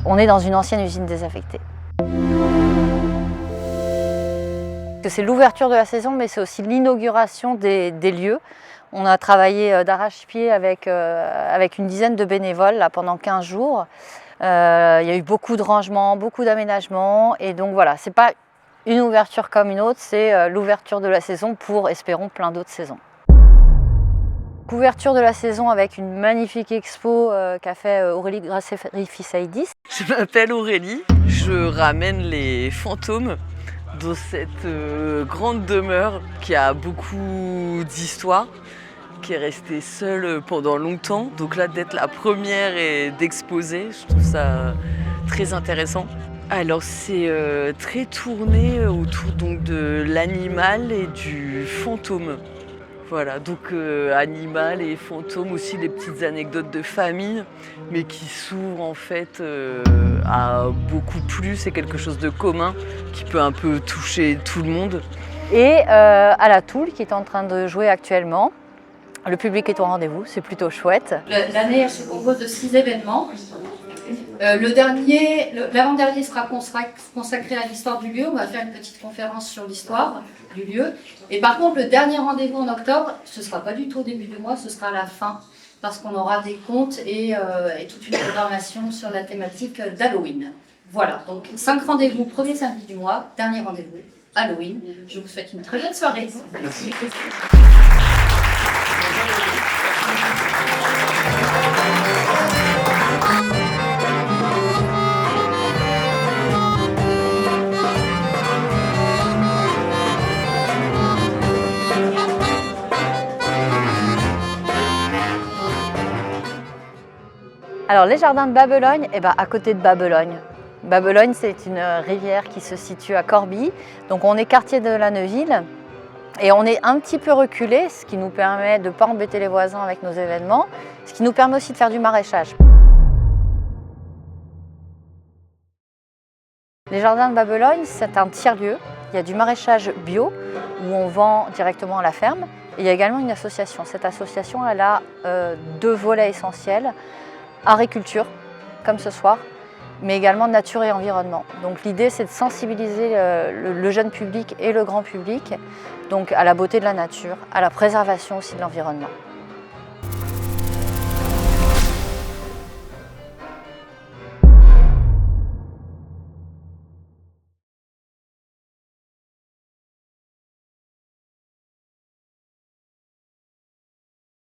On est dans une ancienne usine désaffectée. C'est l'ouverture de la saison, mais c'est aussi l'inauguration des lieux. On a travaillé d'arrache-pied avec une dizaine de bénévoles là, pendant 15 jours. Il y a eu beaucoup de rangements, beaucoup d'aménagements. Et donc voilà, ce n'est pas une ouverture comme une autre, c'est l'ouverture de la saison pour, espérons, plein d'autres saisons. Couverture de la saison avec une magnifique expo qu'a fait Aurélie Grasset-Rifisaïdis. Je m'appelle Aurélie, je ramène les fantômes dans cette grande demeure qui a beaucoup d'histoire, qui est restée seule pendant longtemps. Donc là, d'être la première et d'exposer, je trouve ça très intéressant. Alors c'est très tourné autour donc, de l'animal et du fantôme. Voilà, donc animal et fantôme, aussi des petites anecdotes de famille, mais qui s'ouvrent en fait à beaucoup plus, c'est quelque chose de commun qui peut un peu toucher tout le monde. Et à la Toul qui est en train de jouer actuellement. Le public est au rendez-vous, c'est plutôt chouette. L'année, elle se compose de 6 événements. L'avant-dernier sera consacré à l'histoire du lieu. On va faire une petite conférence sur l'histoire du lieu. Et par contre, le dernier rendez-vous en octobre, ce ne sera pas du tout au début du mois, ce sera à la fin, parce qu'on aura des contes et toute une programmation sur la thématique d'Halloween. Voilà, donc 5 rendez-vous, premier samedi du mois, dernier rendez-vous, Halloween. Je vous souhaite une très bonne soirée. Merci. Alors les jardins de Babelogne, à côté de Babelogne. Babelogne, c'est une rivière qui se situe à Corbie. Donc on est quartier de la Neuville et on est un petit peu reculé, ce qui nous permet de ne pas embêter les voisins avec nos événements, ce qui nous permet aussi de faire du maraîchage. Les jardins de Babelogne, c'est un tiers-lieu. Il y a du maraîchage bio où on vend directement à la ferme. Et il y a également une association. Cette association, elle a 2 volets essentiels. Agriculture, comme ce soir, mais également nature et environnement. Donc l'idée, c'est de sensibiliser le jeune public et le grand public donc à la beauté de la nature, à la préservation aussi de l'environnement.